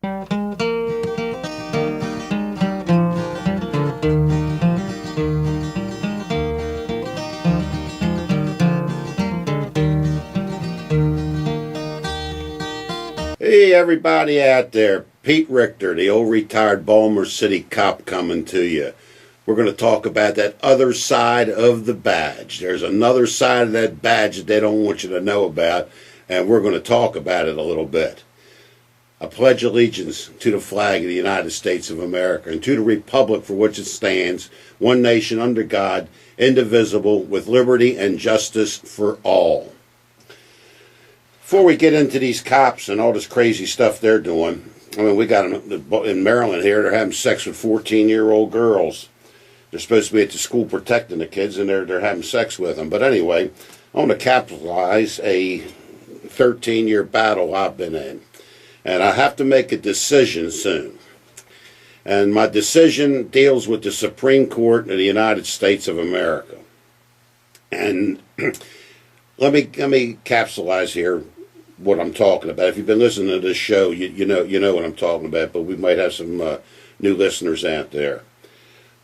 Hey everybody out there, Pete Richter, the old retired Baltimore City cop coming to you. We're going to talk about that other side of the badge. There's another side of that badge that they don't want you to know about, and we're going to talk about it a little bit. I pledge allegiance to the flag of the United States of America and to the republic for which it stands, one nation under God, indivisible, with liberty and justice for all. Before we get into these cops and all this crazy stuff they're doing, I mean, we got them in Maryland here, they're having sex with 14-year-old girls. They're supposed to be at the school protecting the kids, and they're having sex with them. But anyway, I want to capitalize a 13-year battle I've been in. And I have to make a decision soon. And my decision deals with the Supreme Court of the United States of America. And let me capsulize here what I'm talking about. If you've been listening to this show, you know what I'm talking about, but we might have some new listeners out there.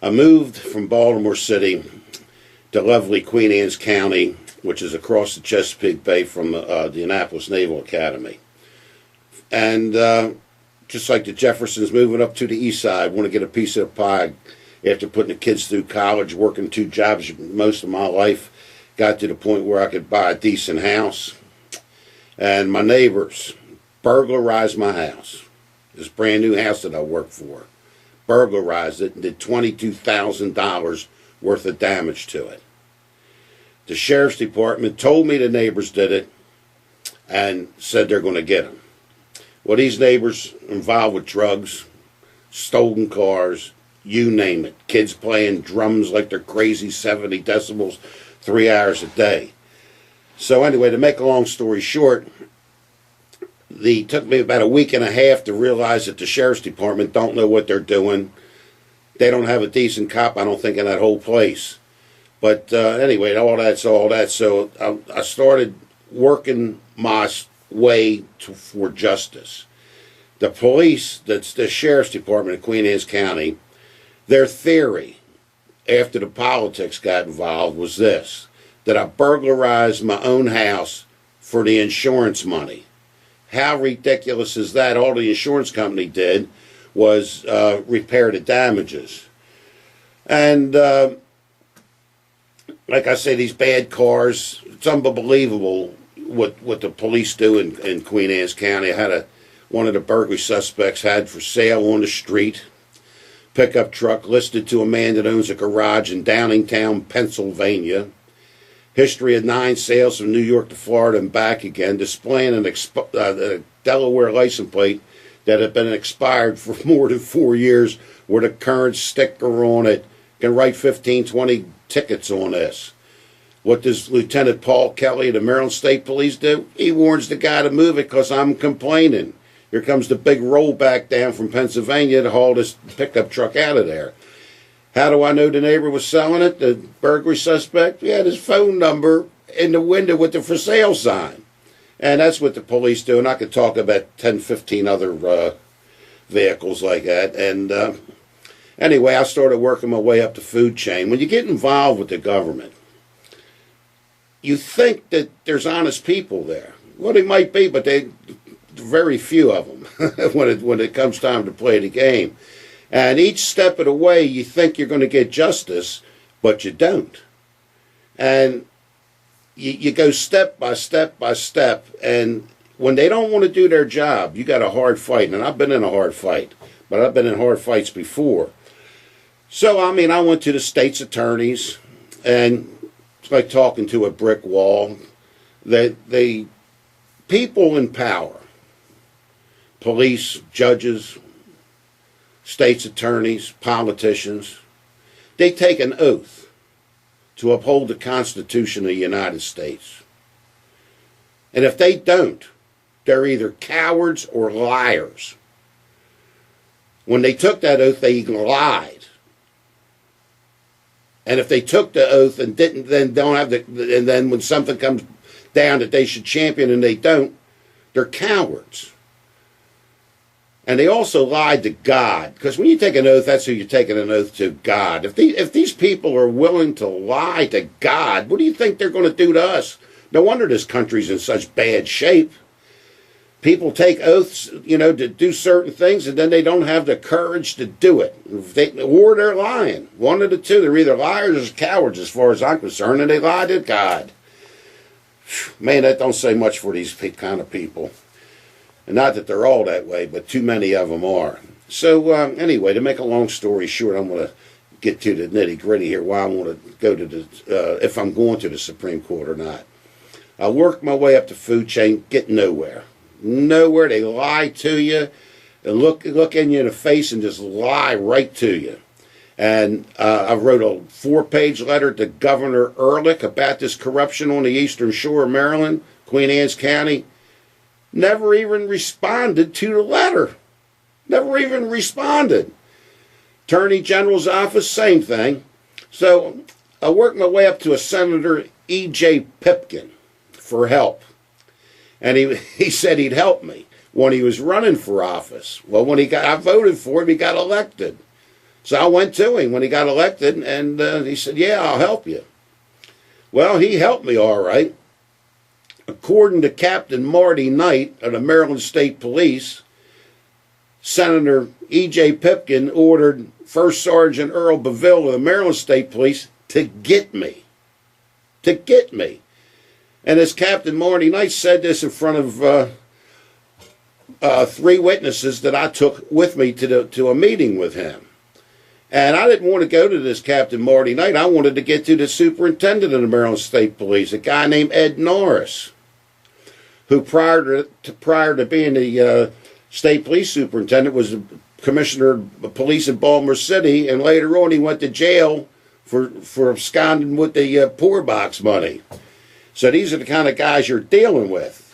I moved from Baltimore City to lovely Queen Anne's County, which is across the Chesapeake Bay from the Annapolis Naval Academy. And just like the Jeffersons moving up to the east side, want to get a piece of the pie after putting the kids through college, working 2 jobs most of my life, got to the point where I could buy a decent house. And my neighbors burglarized my house, this brand new house that I worked for. Burglarized it and did $22,000 worth of damage to it. The sheriff's department told me the neighbors did it and said they're going to get them. Well, these neighbors involved with drugs, stolen cars, you name it. Kids playing drums like they're crazy, 70 decibels, 3 hours a day. So anyway, to make a long story short, it took me about a week and a half to realize that the sheriff's department don't know what they're doing. They don't have a decent cop, I don't think, in that whole place. But anyway, all that's all that. So I started working my way for justice. The police, that's the sheriff's department of Queen Anne's County, their theory after the politics got involved was this, that I burglarized my own house for the insurance money. How ridiculous is that? All the insurance company did was repair the damages. And like I say, these bad cars, it's unbelievable what the police do in Queen Anne's County. I had one of the burglary suspects had for sale on the street, pickup truck listed to a man that owns a garage in Downingtown, Pennsylvania. History of 9 sales from New York to Florida and back again, displaying a Delaware license plate that had been expired for more than 4 years with a current sticker on it. Can write 15, 20 tickets on this. What does Lieutenant Paul Kelly of the Maryland State Police do? He warns the guy to move it because I'm complaining. Here comes the big rollback down from Pennsylvania to haul this pickup truck out of there. How do I know the neighbor was selling it, the burglary suspect? He had his phone number in the window with the for sale sign. And that's what the police do. And I could talk about 10, 15 other vehicles like that. And anyway, I started working my way up the food chain. When you get involved with the government, you think that there's honest people there. Well, they might be, but very few of them when it comes time to play the game. And each step of the way, you think you're going to get justice, but you don't. And you go step by step by step. And when they don't want to do their job, you got a hard fight. And I've been in a hard fight, but I've been in hard fights before. So, I mean, I went to the state's attorneys, and it's like talking to a brick wall. They people in power, police, judges, state's attorneys, politicians, they take an oath to uphold the Constitution of the United States. And if they don't, they're either cowards or liars. When they took that oath, they lied. And if they took the oath and didn't, then don't have the, and then when something comes down that they should champion and they don't, they're cowards. And they also lied to God, because when you take an oath, that's who you're taking an oath to, God. If these people are willing to lie to God, what do you think they're going to do to us? No wonder this country's in such bad shape. People take oaths, to do certain things, and then they don't have the courage to do it. Or they're lying. One of the two. They're either liars or cowards, as far as I'm concerned, and they lie to God. Man, that don't say much for these kind of people. And not that they're all that way, but too many of them are. So anyway, to make a long story short, I'm going to get to the nitty-gritty here, why I want to go to if I'm going to the Supreme Court or not. I worked my way up the food chain, get nowhere. Nowhere. They lie to you and look in you in the face and just lie right to you. And I wrote a 4-page letter to Governor Ehrlich about this corruption on the eastern shore of Maryland, Queen Anne's County. Never even responded to the letter. Never even responded. Attorney General's office, same thing. So I worked my way up to a Senator E.J. Pipkin for help. And he said he'd help me when he was running for office. Well, I voted for him, he got elected. So I went to him when he got elected, and he said, yeah, I'll help you. Well, he helped me all right. According to Captain Marty Knight of the Maryland State Police, Senator E.J. Pipkin ordered First Sergeant Earl Beville of the Maryland State Police to get me. To get me. And as Captain Marty Knight said this in front of 3 witnesses that I took with me to a meeting with him. And I didn't want to go to this Captain Marty Knight. I wanted to get to the superintendent of the Maryland State Police, a guy named Ed Norris, who prior to being the state police superintendent was the commissioner of police in Baltimore City, and later on he went to jail for absconding with the poor box money. So these are the kind of guys you're dealing with.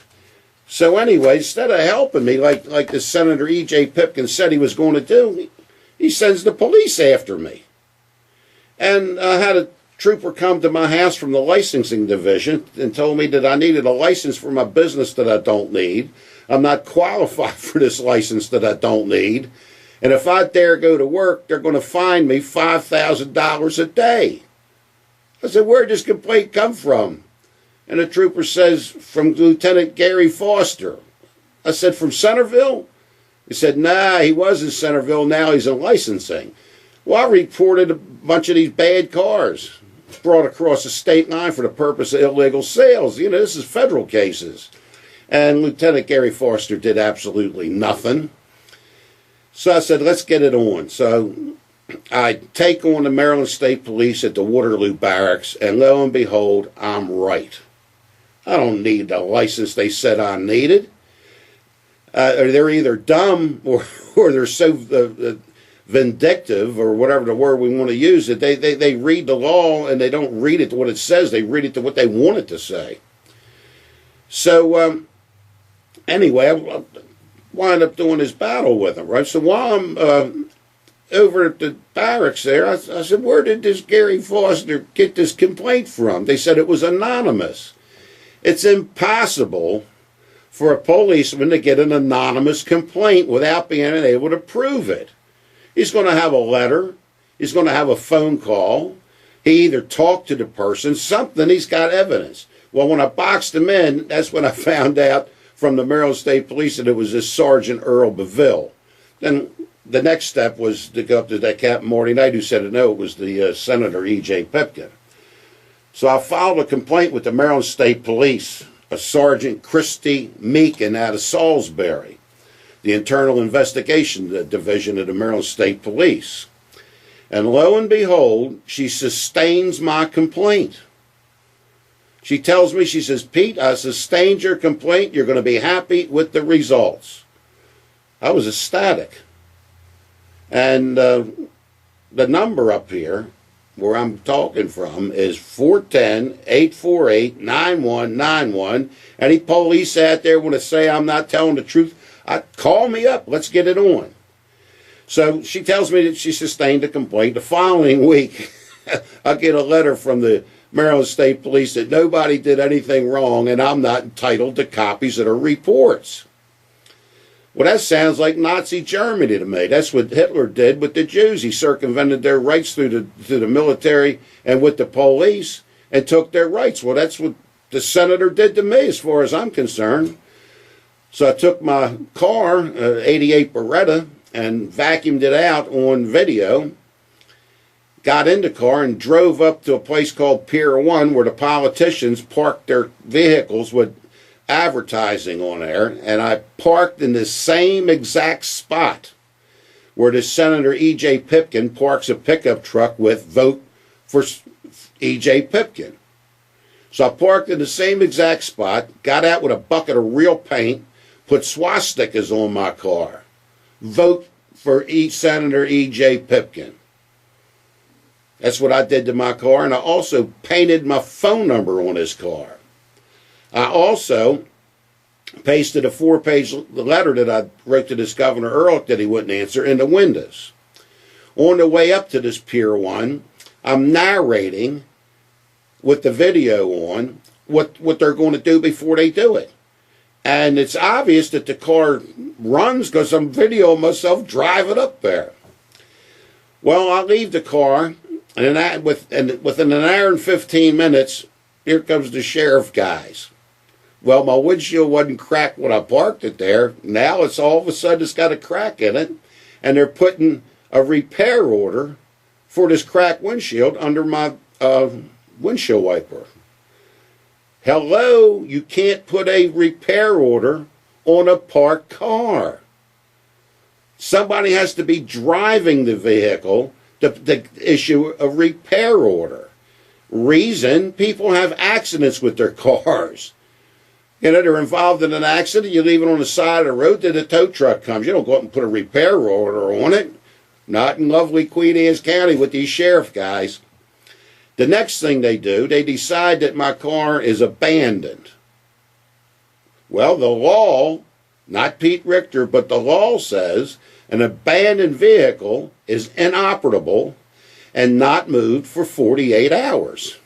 So anyway, instead of helping me like the Senator E.J. Pipkin said he was going to do, he sends the police after me. And I had a trooper come to my house from the licensing division and told me that I needed a license for my business that I don't need. I'm not qualified for this license that I don't need. And if I dare go to work, they're going to fine me $5,000 a day. I said, where'd this complaint come from? And the trooper says, from Lieutenant Gary Foster. I said, from Centerville? He said, nah, he was in Centerville, now he's in licensing. Well, I reported a bunch of these bad cars brought across the state line for the purpose of illegal sales. This is federal cases. And Lieutenant Gary Foster did absolutely nothing. So I said, let's get it on. So I take on the Maryland State Police at the Waterloo Barracks, and lo and behold, I'm right. I don't need the license they said I needed. They're either dumb or they're so vindictive, or whatever the word we want to use, that they read the law and they don't read it to what it says. They read it to what they want it to say. So anyway, I wind up doing this battle with them, right? So while I'm over at the barracks there, I said, where did this Gary Foster get this complaint from? They said it was anonymous. It's impossible for a policeman to get an anonymous complaint without being able to prove it. He's going to have a letter. He's going to have a phone call. He either talked to the person, something, he's got evidence. Well, when I boxed him in, that's when I found out from the Maryland State Police that it was this Sergeant Earl Beville. Then the next step was to go up to that Captain Marty Knight, who said no, it was the Senator E.J. Pipkin. So I filed a complaint with the Maryland State Police, a Sergeant Kristy Meekins out of Salisbury, the Internal Investigation Division of the Maryland State Police. And lo and behold, she sustains my complaint. She tells me, she says, Pete, I sustained your complaint. You're going to be happy with the results. I was ecstatic. And the number up here, where I'm talking from, is 410-848-9191. Any police out there want to say I'm not telling the truth, call me up. Let's get it on. So she tells me that she sustained a complaint. The following week, I get a letter from the Maryland State Police that nobody did anything wrong and I'm not entitled to copies of her reports. Well, that sounds like Nazi Germany to me. That's what Hitler did with the Jews. He circumvented their rights through the military and with the police and took their rights. Well, that's what the senator did to me as far as I'm concerned. So I took my car, 88 Beretta, and vacuumed it out on video, got in the car and drove up to a place called Pier 1 where the politicians parked their vehicles with advertising on there, and I parked in the same exact spot where the Senator E.J. Pipkin parks a pickup truck with "Vote for E.J. Pipkin." So I parked in the same exact spot, got out with a bucket of real paint, put swastikas on my car. "Vote for Senator E.J. Pipkin." That's what I did to my car, and I also painted my phone number on his car. I also pasted a 4-page letter that I wrote to this Governor Ehrlich that he wouldn't answer in the windows. On the way up to this Pier 1, I'm narrating with the video on what they're going to do before they do it. And it's obvious that the car runs because I'm videoing myself driving up there. Well, I leave the car, and within an hour and 15 minutes, here comes the sheriff guys. Well, my windshield wasn't cracked when I parked it there. Now it's all of a sudden it's got a crack in it, and they're putting a repair order for this cracked windshield under my windshield wiper. Hello, you can't put a repair order on a parked car. Somebody has to be driving the vehicle to issue a repair order. Reason, people have accidents with their cars. You know, they're involved in an accident, you leave it on the side of the road, then the tow truck comes. You don't go up and put a repair order on it. Not in lovely Queen Anne's County with these sheriff guys. The next thing they do, they decide that my car is abandoned. Well, the law, not Pete Richter, but the law says an abandoned vehicle is inoperable and not moved for 48 hours.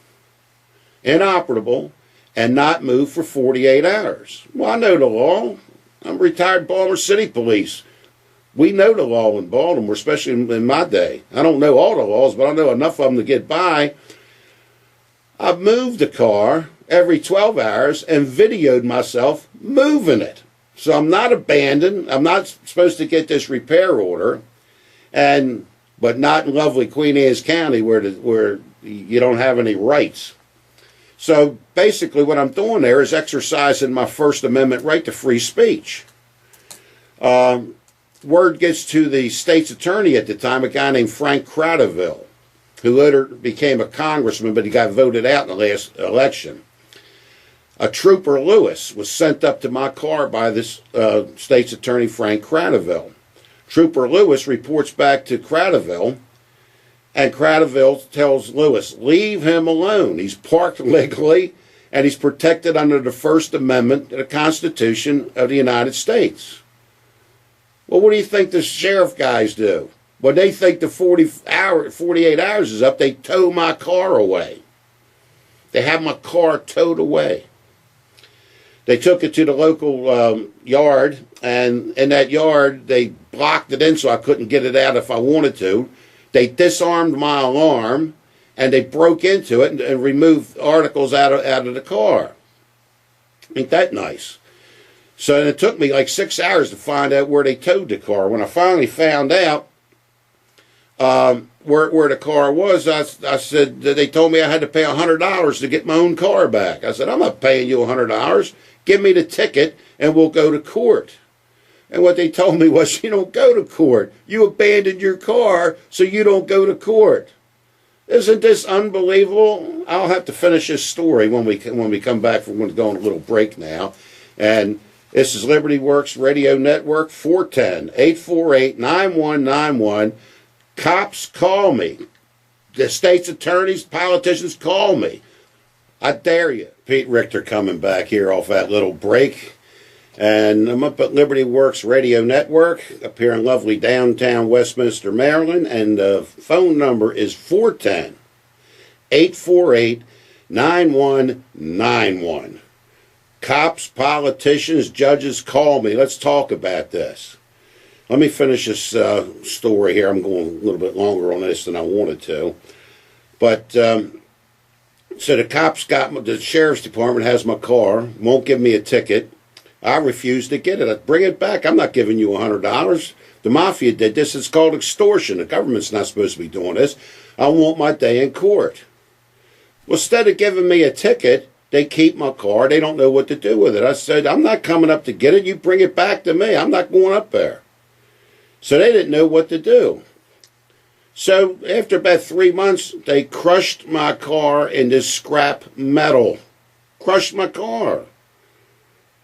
Inoperable and not moved for 48 hours. Well, I know the law. I'm retired Baltimore City Police. We know the law in Baltimore, especially in my day. I don't know all the laws, but I know enough of them to get by. I've moved the car every 12 hours and videoed myself moving it. So I'm not abandoned. I'm not supposed to get this repair order, but not in lovely Queen Anne's County where you don't have any rights. So basically what I'm doing there is exercising my First Amendment right to free speech. Word gets to the state's attorney at the time, a guy named Frank Cradaville, who later became a congressman, but he got voted out in the last election. A Trooper Lewis was sent up to my car by this state's attorney, Frank Cradaville. Trooper Lewis reports back to Cradaville, and Cradaville tells Lewis, leave him alone. He's parked legally, and he's protected under the First Amendment to the Constitution of the United States. Well, what do you think the sheriff guys do? When they think the 48 hours is up, they tow my car away. They have my car towed away. They took it to the local yard, and in that yard, they blocked it in so I couldn't get it out if I wanted to. They disarmed my alarm, and they broke into it and removed articles out of the car. Ain't that nice? So it took me like 6 hours to find out where they towed the car. When I finally found out where the car was, I said, they told me I had to pay $100 to get my own car back. I said, I'm not paying you $100. Give me the ticket and we'll go to court. And what they told me was, you don't go to court. You abandoned your car, so you don't go to court. Isn't this unbelievable? I'll have to finish this story when we come back. We're going to go on a little break now. And this is Liberty Works Radio Network, 410-848-9191. Cops, call me. The state's attorneys, politicians, call me. I dare you. Pete Richter coming back here off that little break. And I'm up at Liberty Works Radio Network up here in lovely downtown Westminster, Maryland. And the phone number is 410-848-9191. Cops, politicians, judges call me. Let's talk about this. Let me finish this story here. I'm going a little bit longer on this than I wanted to. But, so the cops the sheriff's department has my car, won't give me a ticket. I refuse to get it. I bring it back. I'm not giving you $100. The mafia did this. It's called extortion. The government's not supposed to be doing this. I want my day in court. Well, instead of giving me a ticket, they keep my car. They don't know what to do with it. I said, I'm not coming up to get it. You bring it back to me. I'm not going up there. So they didn't know what to do. So after about 3 months, they crushed my car into scrap metal. Crushed my car.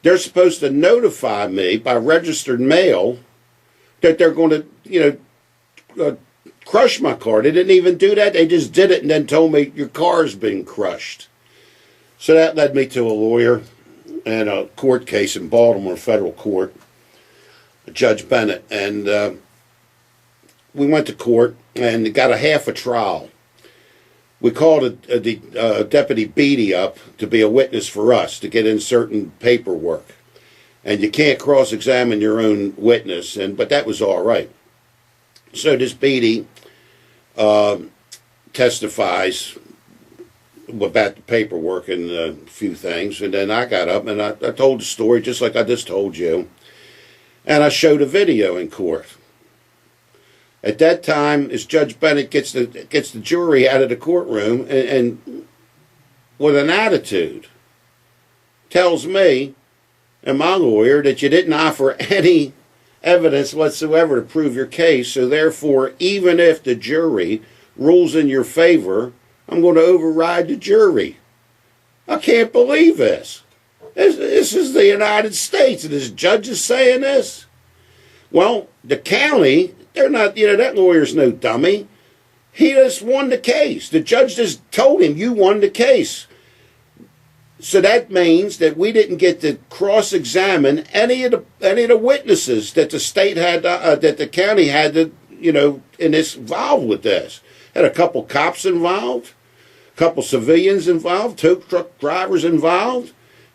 They're supposed to notify me by registered mail that they're going to, crush my car. They didn't even do that. They just did it and then told me your car's been crushed. So that led me to a lawyer and a court case in Baltimore, federal court. Judge Bennett, and we went to court and got a half a trial. We called Deputy Beatty up to be a witness for us to get in certain paperwork, and you can't cross-examine your own witness, but that was all right. So this Beatty testifies about the paperwork and a few things, and then I got up and I told the story just like I just told you. And I showed a video in court. At that time, as Judge Bennett gets the jury out of the courtroom and with an attitude, tells me and my lawyer that you didn't offer any evidence whatsoever to prove your case, so therefore, even if the jury rules in your favor, I'm going to override the jury. I can't believe this. This is the United States, and this judge is saying this. Well, the county, they're not, that lawyer's no dummy. He just won the case. The judge just told him, you won the case. So that means that we didn't get to cross-examine any of the witnesses that the state had, that the county had to, in this involved with this. Had a couple cops involved, a couple civilians involved, tow truck drivers involved.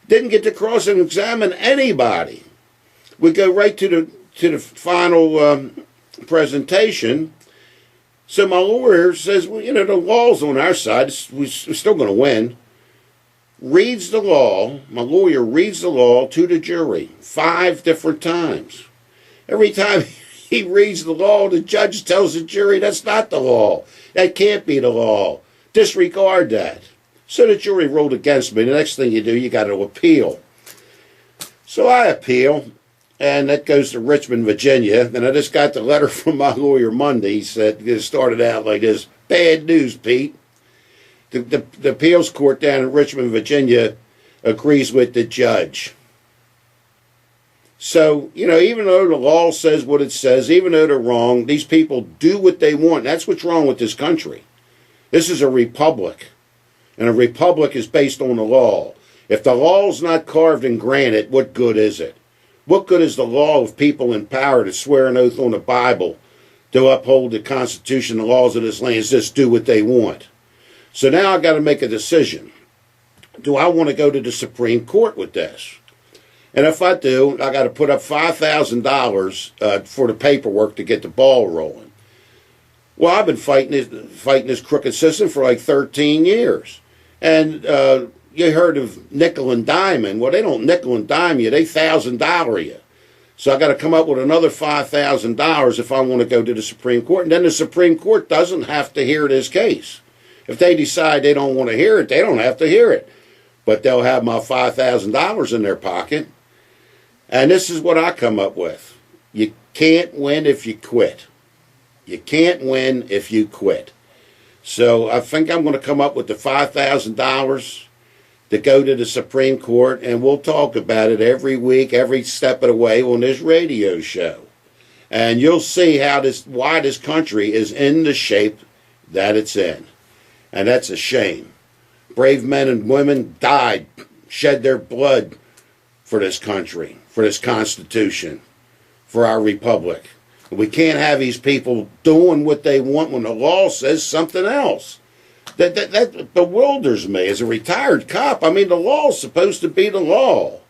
Didn't get to cross-examine anybody. We go right to the final presentation. So my lawyer says, well, the law's on our side. We're still going to win. Reads the law. My lawyer reads the law to the jury 5 different times. Every time he reads the law, the judge tells the jury that's not the law. That can't be the law. Disregard that. So the jury ruled against me. The next thing you do, you got to appeal. So I appeal, and that goes to Richmond, Virginia. And I just got the letter from my lawyer Monday. He said, it started out like this, bad news, Pete. The appeals court down in Richmond, Virginia agrees with the judge. So, even though the law says what it says, even though they're wrong, these people do what they want. That's what's wrong with this country. This is a republic. And a republic is based on the law. If the law's not carved in granite, what good is it? What good is the law of people in power to swear an oath on the Bible, to uphold the Constitution, the laws of this land, just do what they want? So now I've got to make a decision. Do I want to go to the Supreme Court with this? And if I do, I got to put up $5,000 for the paperwork to get the ball rolling. Well, I've been fighting this crooked system for like 13 years. And you heard of nickel and diming. Well, they don't nickel and dime you. They $1,000 you. So I got to come up with another $5,000 if I want to go to the Supreme Court. And then the Supreme Court doesn't have to hear this case. If they decide they don't want to hear it, they don't have to hear it. But they'll have my $5,000 in their pocket. And this is what I come up with. You can't win if you quit. You can't win if you quit. So I think I'm going to come up with the $5,000 to go to the Supreme Court, and we'll talk about it every week, every step of the way on this radio show. And you'll see why this country is in the shape that it's in. And that's a shame. Brave men and women died, shed their blood for this country, for this Constitution, for our republic. We can't have these people doing what they want when the law says something else. That bewilders me as a retired cop. I mean, the law is supposed to be the law.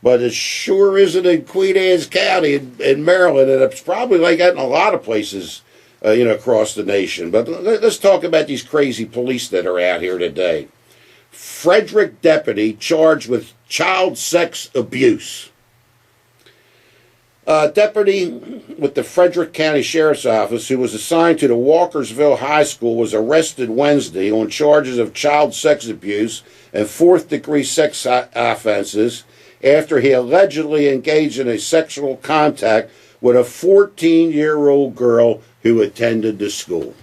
but it sure isn't in Queen Anne's County in Maryland, and it's probably like that in a lot of places, across the nation. But let's talk about these crazy police that are out here today. Frederick deputy charged with child sex abuse. Deputy with the Frederick County Sheriff's Office, who was assigned to the Walkersville High School, was arrested Wednesday on charges of child sex abuse and fourth-degree sex offenses after he allegedly engaged in a sexual contact with a 14-year-old girl who attended the school.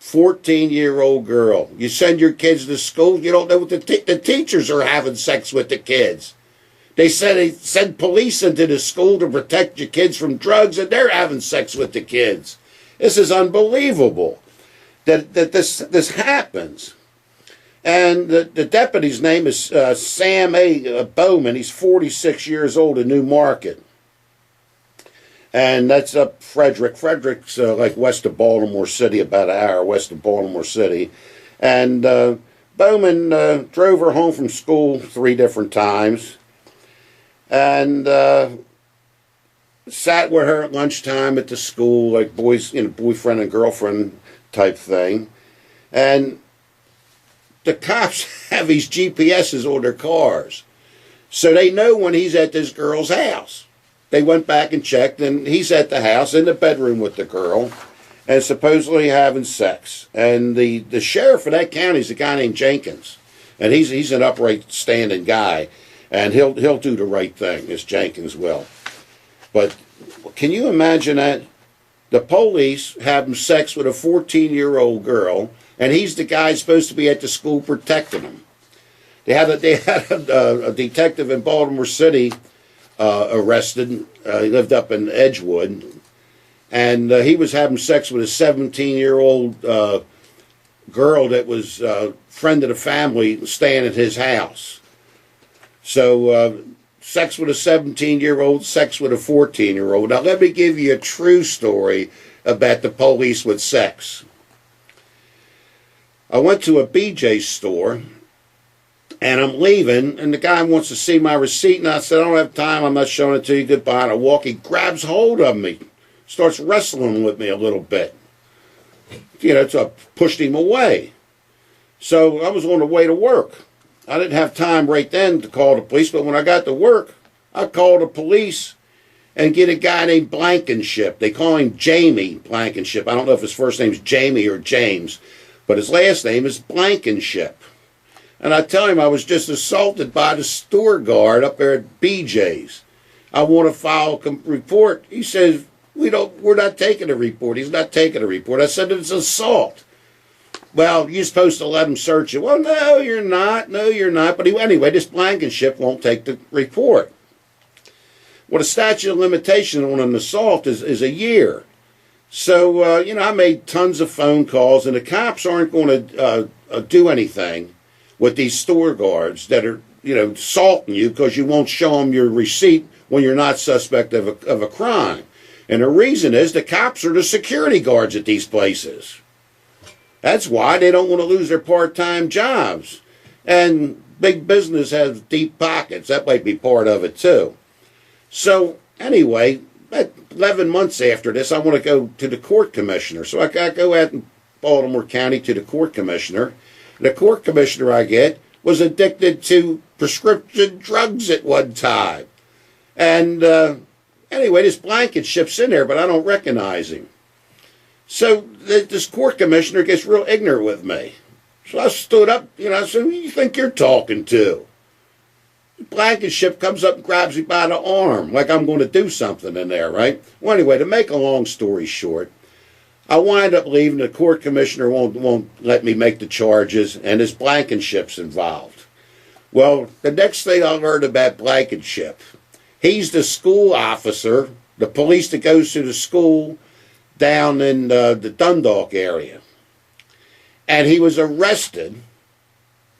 14-year-old girl. You send your kids to school, you don't know what the teachers are having sex with the kids. They said they send police into the school to protect your kids from drugs, and they're having sex with the kids. This is unbelievable that this happens. And the deputy's name is Sam A. Bowman. He's 46 years old in New Market. And that's up Frederick. Frederick's like west of Baltimore City, about an hour west of Baltimore City. And Bowman drove her home from school 3 different times. And sat with her at lunchtime at the school, like boyfriend and girlfriend type thing. And the cops have these GPSs on their cars, so they know when he's at this girl's house. They went back and checked, and he's at the house in the bedroom with the girl, and supposedly having sex. And the sheriff of that county is a guy named Jenkins, and he's an upright, standing guy. And he'll do the right thing, as Jenkins will. But can you imagine that? The police having sex with a 14-year-old girl, and he's the guy supposed to be at the school protecting them. They had a detective in Baltimore City arrested. He lived up in Edgewood, and he was having sex with a 17-year-old girl that was a friend of the family staying at his house. So, sex with a 17-year-old, sex with a 14-year-old. Now, let me give you a true story about the police with sex. I went to a BJ store, and I'm leaving, and the guy wants to see my receipt, and I said, I don't have time, I'm not showing it to you, goodbye. And I walk, he grabs hold of me, starts wrestling with me a little bit. So I pushed him away. So I was on the way to work. I didn't have time right then to call the police, but when I got to work, I called the police and get a guy named Blankenship. They call him Jamie Blankenship. I don't know if his first name's Jamie or James, but his last name is Blankenship. And I tell him I was just assaulted by the store guard up there at BJ's. I want to file a report. He says, we're not taking a report. He's not taking a report. I said, it's assault. Well, you're supposed to let him search it. Well, no, you're not. No, you're not. But anyway, this Blankenship won't take the report. Well, the statute of limitation on an assault is a year. So, I made tons of phone calls, and the cops aren't going to do anything with these store guards that are, assaulting you because you won't show them your receipt when you're not suspect of a crime. And the reason is the cops are the security guards at these places. That's why they don't want to lose their part-time jobs. And big business has deep pockets. That might be part of it, too. So, anyway, 11 months after this, I want to go to the court commissioner. So I go out in Baltimore County to the court commissioner. The court commissioner I get was addicted to prescription drugs at one time. And anyway, this Blankenship's in there, but I don't recognize him. So this court commissioner gets real ignorant with me. So I stood up, I said, who do you think you're talking to? Blankenship comes up and grabs me by the arm, like I'm going to do something in there, right? Well, anyway, to make a long story short, I wind up leaving. The court commissioner won't let me make the charges, and this Blankenship's involved. Well, the next thing I learned about Blankenship, he's the school officer, the police that goes to the school down in the Dundalk area. And he was arrested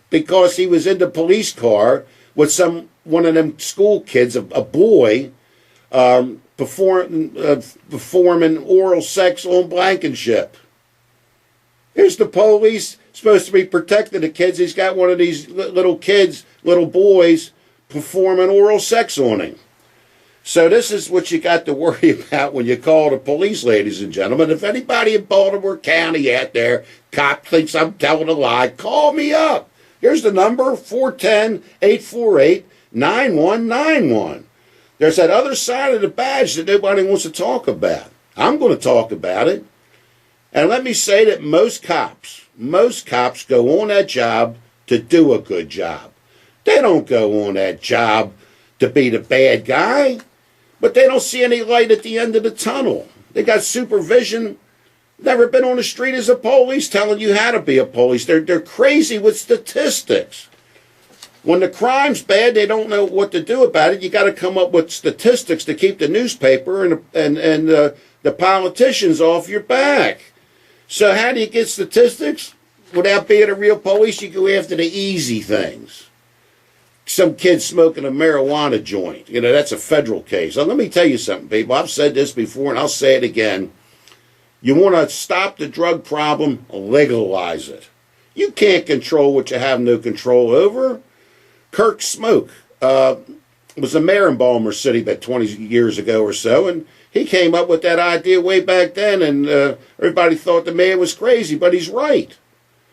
because he was in the police car with one of them school kids, a boy, performing oral sex on Blankenship. Here's the police supposed to be protecting the kids. He's got one of these little boys, performing oral sex on him. So this is what you got to worry about when you call the police, ladies and gentlemen. If anybody in Baltimore County out there, cop thinks I'm telling a lie, call me up. Here's the number, 410-848-9191. There's that other side of the badge that nobody wants to talk about. I'm going to talk about it. And let me say that most cops go on that job to do a good job. They don't go on that job to be the bad guy. But they don't see any light at the end of the tunnel. They got supervision. Never been on the street as a police telling you how to be a police. They're crazy with statistics. When the crime's bad, they don't know what to do about it. You got to come up with statistics to keep the newspaper and the politicians off your back. So how do you get statistics? Without being a real police, you go after the easy things. Some kid smoking a marijuana joint. You know, that's a federal case. Now, let me tell you something, people. I've said this before, and I'll say it again. You want to stop the drug problem, legalize it. You can't control what you have no control over. Kirk Smoke was a mayor in Baltimore City about 20 years ago or so, and he came up with that idea way back then, and everybody thought the man was crazy, but he's right.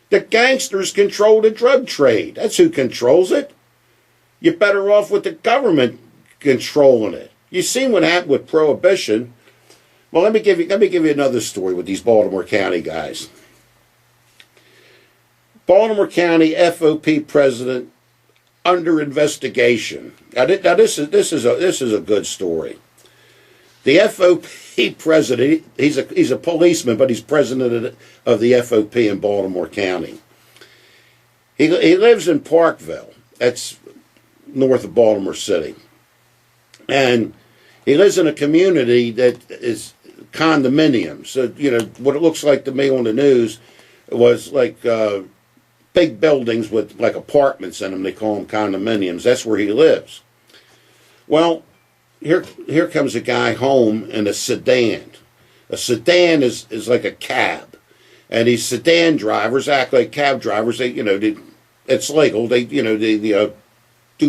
The gangsters control the drug trade. That's who controls it. You're better off with the government controlling it. You've seen what happened with Prohibition. Well, let me give you another story with these Baltimore County guys. Baltimore County FOP president under investigation. Now this is a good story. The FOP president, he's a policeman, but he's president of the FOP in Baltimore County. He lives in Parkville. That's north of Baltimore City. And he lives in a community that is condominiums. So, you know, what it looks like to me on the news was like big buildings with like apartments in them. They call them condominiums. That's where he lives. Well, here comes a guy home in a sedan. A sedan is like a cab. And these sedan drivers act like cab drivers. It's legal. They do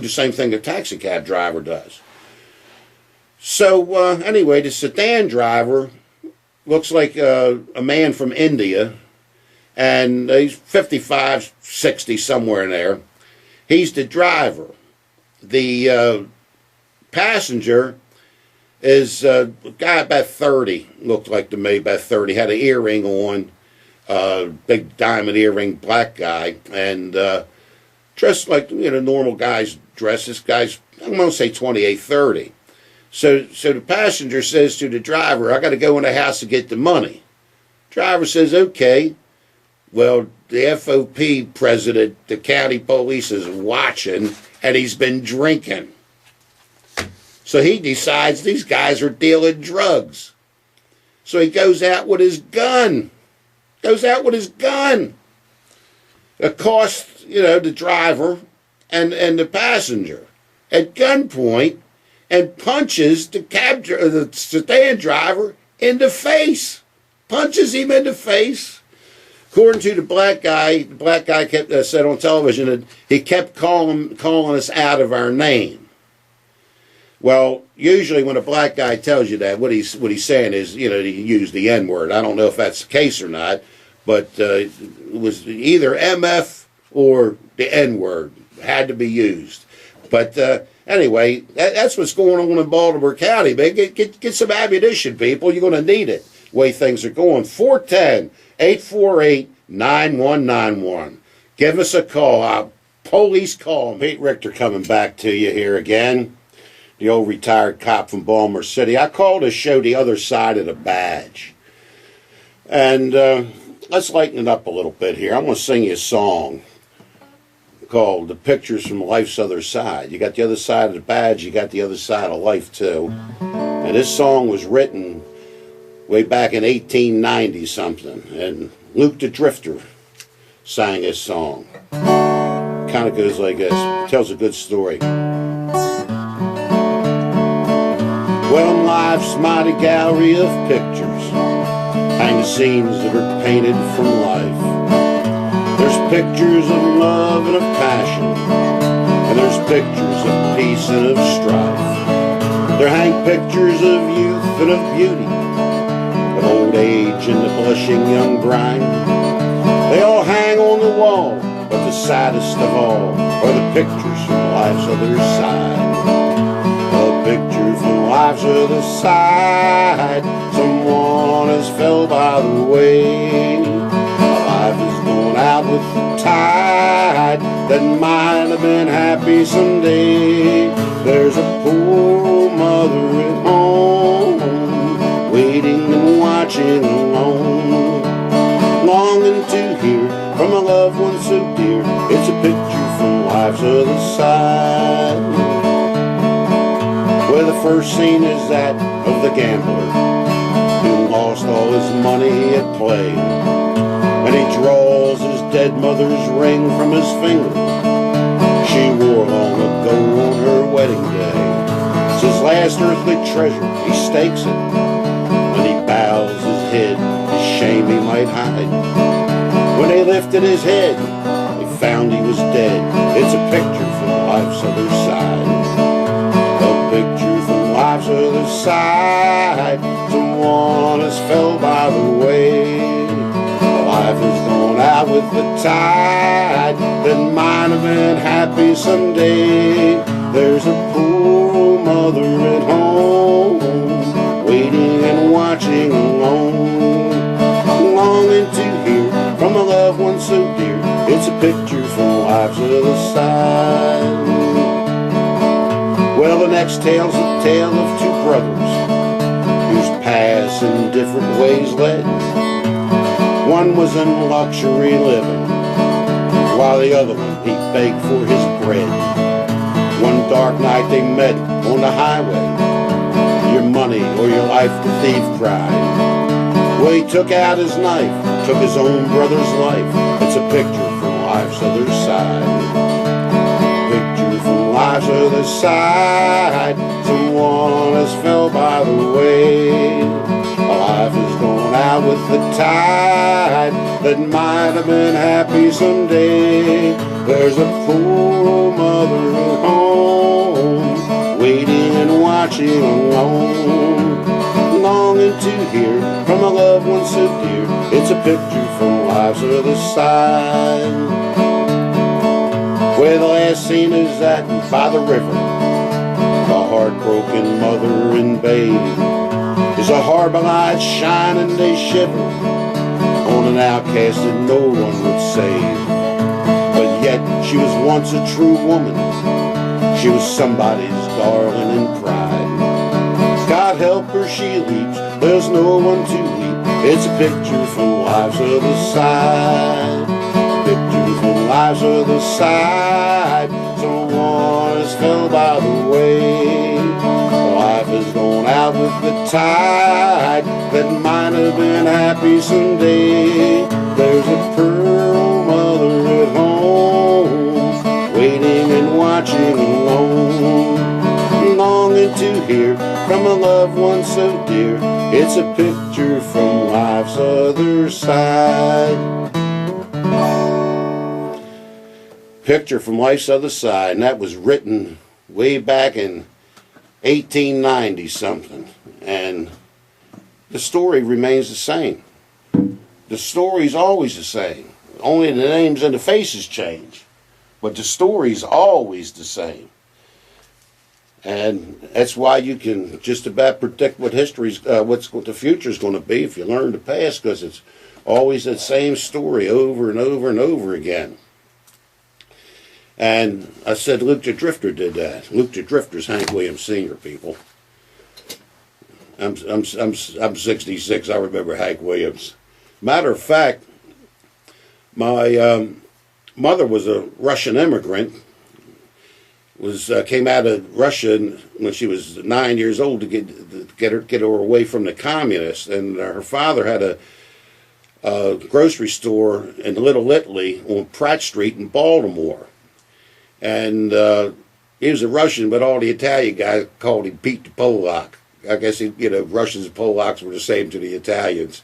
the same thing a taxi cab driver does. So anyway, the sedan driver looks like a man from India, and he's 55, 60, somewhere in there. He's the driver. The passenger is a guy about 30, looked like to me about 30, had an earring on, big diamond earring, black guy, and dressed like, normal guys dress. This guy's, I'm going to say 28, 30. So the passenger says to the driver, I got to go in the house to get the money. Driver says, okay. Well, the FOP president, the county police is watching, and he's been drinking. So he decides these guys are dealing drugs. So he goes out with his gun. Accosts, the driver and the passenger at gunpoint and punches the sedan driver in the face. Punches him in the face. According to the black guy kept said on television that he kept calling us out of our name. Well, usually when a black guy tells you that, what he's saying is, he used the N-word. I don't know if that's the case or not, but it was either MF or the N-word had to be used. But anyway, that's what's going on in Baltimore County. Man, get some ammunition, people. You're going to need it. The way things are going. 410-848-9191. Give us a call. Police call. Pete Richter coming back to you here again. The old retired cop from Baltimore City. I called his show The Other Side of the Badge. And let's lighten it up a little bit here. I'm going to sing you a song called The Pictures from Life's Other Side. You got the other side of the badge, you got the other side of life too. And this song was written way back in 1890 something, and Luke the Drifter sang this song. Kind of goes like this. Tells a good story. Well, life's mighty gallery of pictures hang the scenes that are painted from life. There's pictures of love and of passion, and there's pictures of peace and of strife. There hang pictures of youth and of beauty, of old age and the blushing young bride. They all hang on the wall, but the saddest of all are the pictures from life's other side. A picture from life's other side. Someone has fell by the way. Life is going out with the tide that might have been happy someday. There's a poor mother at home, waiting and watching alone, longing to hear from a loved one so dear. It's a picture from life's other side. Well, the first scene is that of the gambler who lost all his money at play, and he draws his dead mother's ring from his finger. She wore long ago on her wedding day. It's his last earthly treasure. He stakes it, and he bows his head, his shame he might hide. When they lifted his head, they found he was dead. It's a picture from life's other side. A picture from life's other side. Someone has fell by the way. Life has gone out with the tide that might have been happy someday. There's a poor mother at home, waiting and watching alone, longing to hear from a loved one so dear. It's a picture from life's other side. Well, the next tale's a tale of two brothers whose paths in different ways led. One was in luxury living, while the other one, he begged for his bread. One dark night they met on the highway. Your money or your life, the thief cried. Well, he took out his knife, took his own brother's life. It's a picture from life's other side. Picture from life's other side. Someone has fell by the way. Life is going out with the tide that might have been happy someday. There's a poor mother at home, waiting and watching alone, longing to hear from a loved one so dear. It's a picture from life's other side. Where the last scene is at by the river, a heartbroken mother and babe. Is a harbor light shining, they shiver on an outcast that no one would save. But yet she was once a true woman. She was somebody's darling and pride. God help her, she leaps, there's no one to weep. It's a picture from life's other side. Picture from life's other side. Someone has fell by the way. Life has gone out with the tide that might have been happy someday. There's a poor mother at home, waiting and watching alone, longing to hear from a loved one so dear. It's a picture from life's other side. Picture from life's other side, and that was written way back in 1890 something, and the story remains the same. The story's always the same, only the names and the faces change, but the story's always the same. And that's why you can just about predict what what the future's going to be if you learn the past, because it's always that same story over and over and over again. And I said Luke the Drifter did that. Luke the Drifter's Hank Williams Sr., people. I'm 66. I remember Hank Williams. Matter of fact, my mother was a Russian immigrant. Came out of Russia when she was 9 years old to get her away from the communists. And her father had a grocery store in Little Italy on Pratt Street in Baltimore. And he was a Russian, but all the Italian guys called him Pete the Polak. I guess Russians and Polacks were the same to the Italians.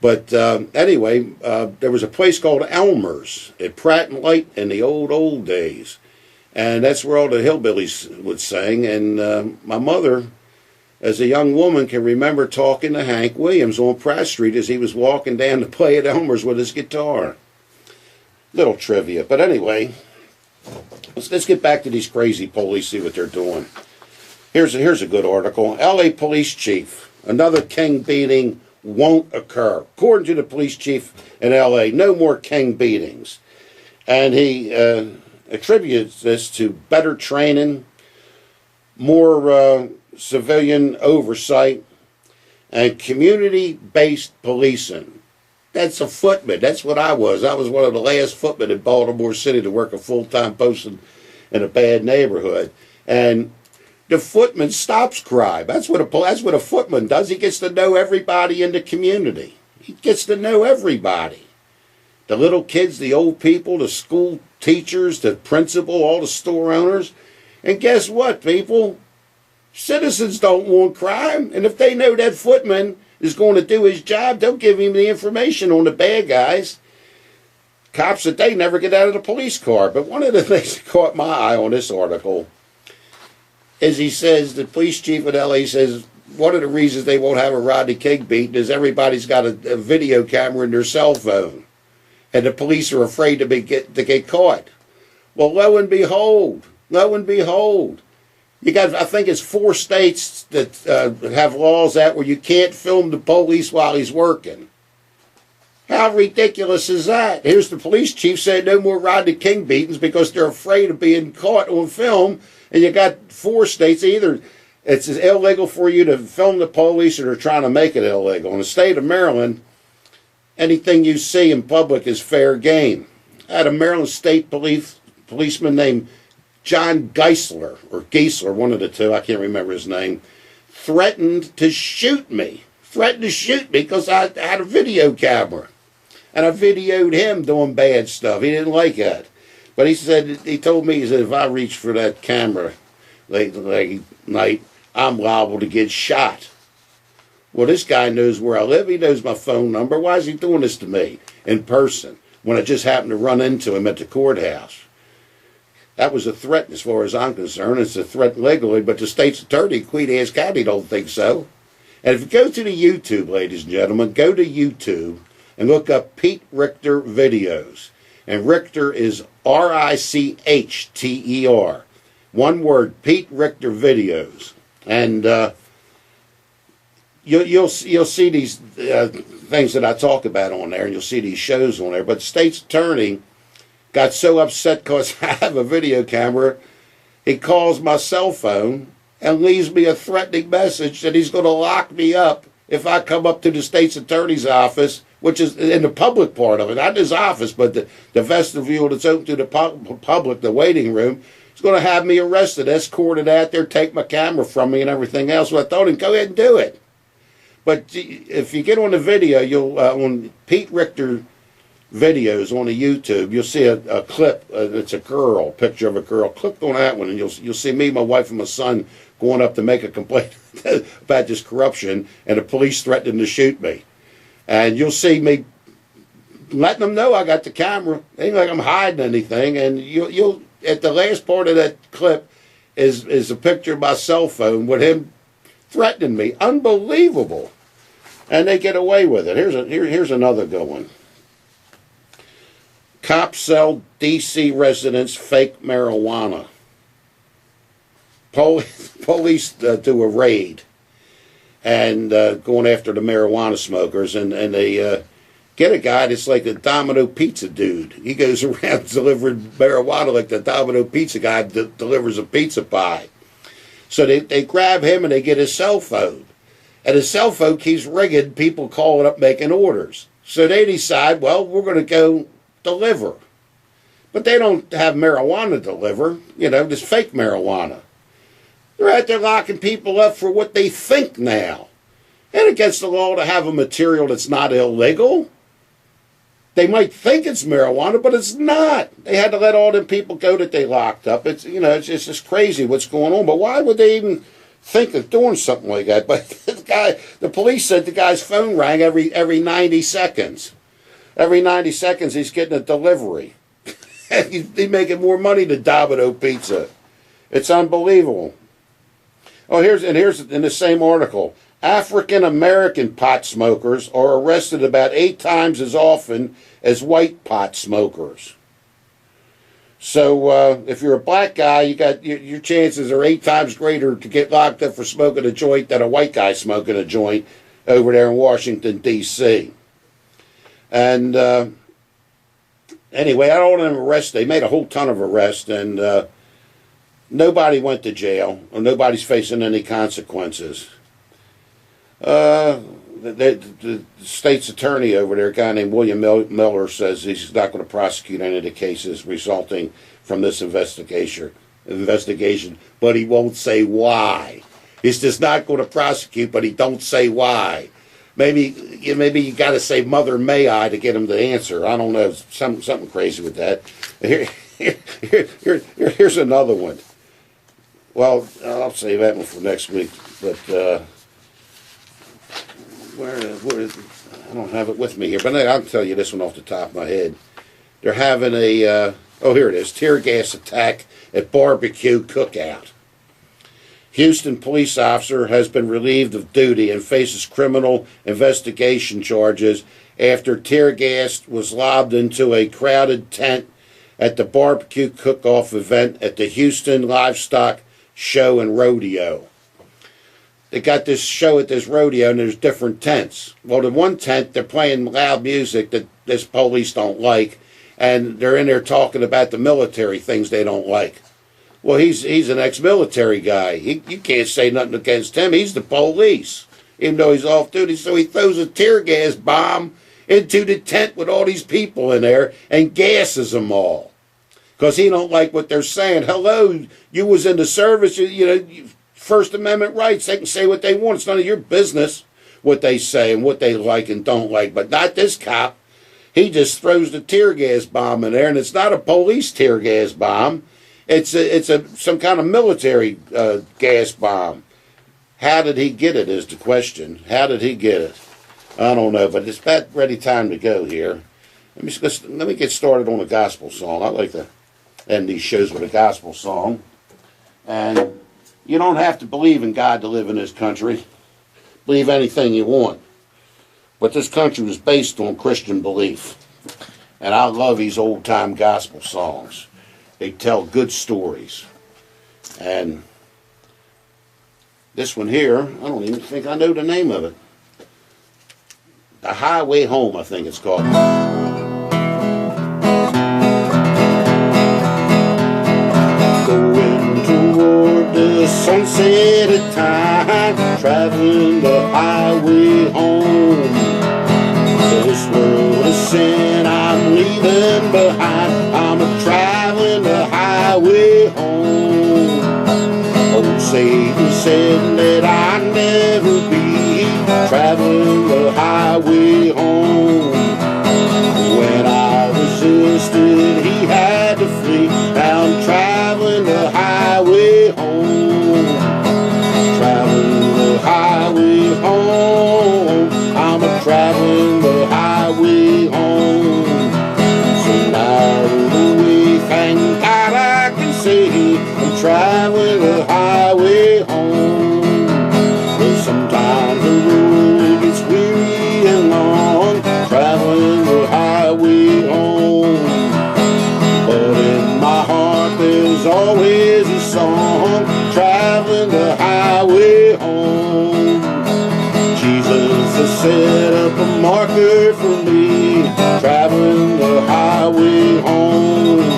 But anyway, there was a place called Elmer's at Pratt and Light in the old days. And that's where all the hillbillies would sing. And my mother, as a young woman, can remember talking to Hank Williams on Pratt Street as he was walking down to play at Elmer's with his guitar. Little trivia. But anyway, let's get back to these crazy police, see what they're doing. Here's a good article. L.A. police chief, another king beating won't occur. According to the police chief in L.A., no more king beatings. And he attributes this to better training, more civilian oversight, and community-based policing. That's a footman. That's what I was. I was one of the last footmen in Baltimore City to work a full-time post in a bad neighborhood. And the footman stops crime. That's what a footman does. He gets to know everybody in the community. He gets to know everybody. The little kids, the old people, the school teachers, the principal, all the store owners. And guess what, people? Citizens don't want crime. And if they know that footman is going to do his job, they'll give him the information on the bad guys. Cops that they never get out of the police car. But one of the things that caught my eye on this article is he says, the police chief in L.A. says, one of the reasons they won't have a Rodney King beating is everybody's got a video camera in their cell phone. And the police are afraid to get caught. Well, lo and behold, you got, I think it's 4 states that have laws out where you can't film the police while he's working. How ridiculous is that? Here's the police chief saying no more Rodney King beatings because they're afraid of being caught on film. And you got 4 states, either it's illegal for you to film the police or they're trying to make it illegal. In the state of Maryland, anything you see in public is fair game. I had a Maryland State policeman named John Geisler, or Geisler, one of the two, I can't remember his name, threatened to shoot me because I had a video camera. And I videoed him doing bad stuff. He didn't like that. But he told me, if I reach for that camera late night, I'm liable to get shot. Well, this guy knows where I live. He knows my phone number. Why is he doing this to me in person when I just happened to run into him at the courthouse? That was a threat as far as I'm concerned. It's a threat legally, but the state's attorney, Queen Anne's County, don't think so. And if you go to the YouTube, ladies and gentlemen, go to YouTube and look up Pete Richter videos. And Richter is R-I-C-H-T-E-R. One word, Pete Richter videos. And you'll see these things that I talk about on there, and you'll see these shows on there. But the state's attorney got so upset because I have a video camera, he calls my cell phone and leaves me a threatening message that he's going to lock me up if I come up to the state's attorney's office, which is in the public part of it, not his office, but the vestibule that's open to the public, the waiting room. He's going to have me arrested, escorted out there, take my camera from me and everything else. So I told him, go ahead and do it. But if you get on the video, you'll on Pete Richter videos on the YouTube, you'll see a clip. It's a picture of a girl. Click on that one, and you'll see me, my wife, and my son going up to make a complaint about this corruption, and the police threatening to shoot me. And you'll see me letting them know I got the camera. It ain't like I'm hiding anything. And you'll at the last part of that clip is a picture of my cell phone with him threatening me. Unbelievable. And they get away with it. Here's another good one. Cops sell D.C. residents fake marijuana. Police do a raid and going after the marijuana smokers, and they get a guy that's like the Domino Pizza dude. He goes around delivering marijuana like the Domino Pizza guy delivers a pizza pie. So they grab him and they get his cell phone. And his cell phone keeps ringing, people calling up making orders. So they decide, well, we're going to go deliver. But they don't have marijuana to deliver, this fake marijuana. They're out there locking people up for what they think now. And against the law to have a material that's not illegal. They might think it's marijuana, but it's not. They had to let all them people go that they locked up. It's just crazy what's going on. But why would they even think of doing something like that? But the police said the guy's phone rang every 90 seconds. Every 90 seconds he's getting a delivery. He's making more money than Domino Pizza. It's unbelievable. Oh, here's in the same article. African American pot smokers are arrested about 8 times as often as white pot smokers. So if you're a black guy, you got your chances are 8 times greater to get locked up for smoking a joint than a white guy smoking a joint over there in Washington, D.C. And anyway, I don't want them arrested. They made a whole ton of arrests, and nobody went to jail, or nobody's facing any consequences. The state's attorney over there, a guy named William Miller, says he's not going to prosecute any of the cases resulting from this investigation, but he won't say why. He's just not going to prosecute, but he don't say why. Maybe you got to say "Mother, may I" to get him to answer. I don't know, something crazy with that. Here's another one. Well, I'll save that one for next week, but where I don't have it with me here, but I'll tell you this one off the top of my head. They're having a here it is, tear gas attack at barbecue cookout. Houston police officer has been relieved of duty and faces criminal investigation charges after tear gas was lobbed into a crowded tent at the barbecue cook-off event at the Houston Livestock Show and Rodeo. They got this show at this rodeo, and there's different tents. Well, the one tent, they're playing loud music that this police don't like, and they're in there talking about the military things they don't like. Well, he's an ex-military guy. You can't say nothing against him. He's the police, even though he's off duty. So he throws a tear gas bomb into the tent with all these people in there and gasses them all. Because he don't like what they're saying. Hello, you was in the service, you know, First Amendment rights. They can say what they want. It's none of your business what they say and what they like and don't like. But not this cop. He just throws the tear gas bomb in there, and it's not a police tear gas bomb. It's some kind of military gas bomb. How did he get it is the question. How did he get it? I don't know, but it's about ready time to go here. Let me get started on a gospel song. I like to end these shows with a gospel song. And you don't have to believe in God to live in this country. Believe anything you want. But this country was based on Christian belief. And I love these old-time gospel songs. They tell good stories. And this one here, I don't even think I know the name of it. The Highway Home, I think it's called. Going toward the sunset at time, traveling the highway home. This world of sin I'm leaving behind. I'm a-traveling the highway home. Oh, Satan said that I'd never be traveling the highway home. When I resisted, he had to flee. Now I'm traveling the highway home. Traveling the highway home. I'm a-traveling the highway home. So narrow the way, thank God I can see I'm traveling the highway home. Well, sometimes the road gets weary and long, traveling the highway home. But in my heart there's always a song, traveling the highway home. Jesus has set up a marker for me, traveling the highway home.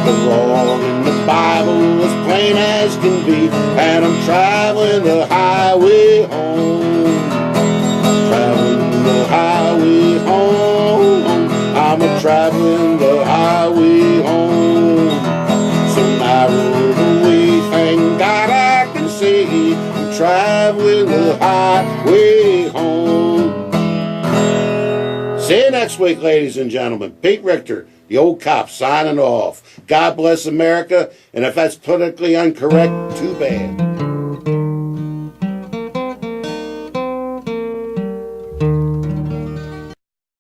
The law in the Bible is plain as can be, and I'm traveling the highway home. Traveling the highway home. I'm a-traveling the highway home. So narrow the way, thank God I can see I'm traveling the highway home. See you next week, ladies and gentlemen. Pete Richter, the old cop, signing off. God bless America, and if that's politically incorrect, too bad.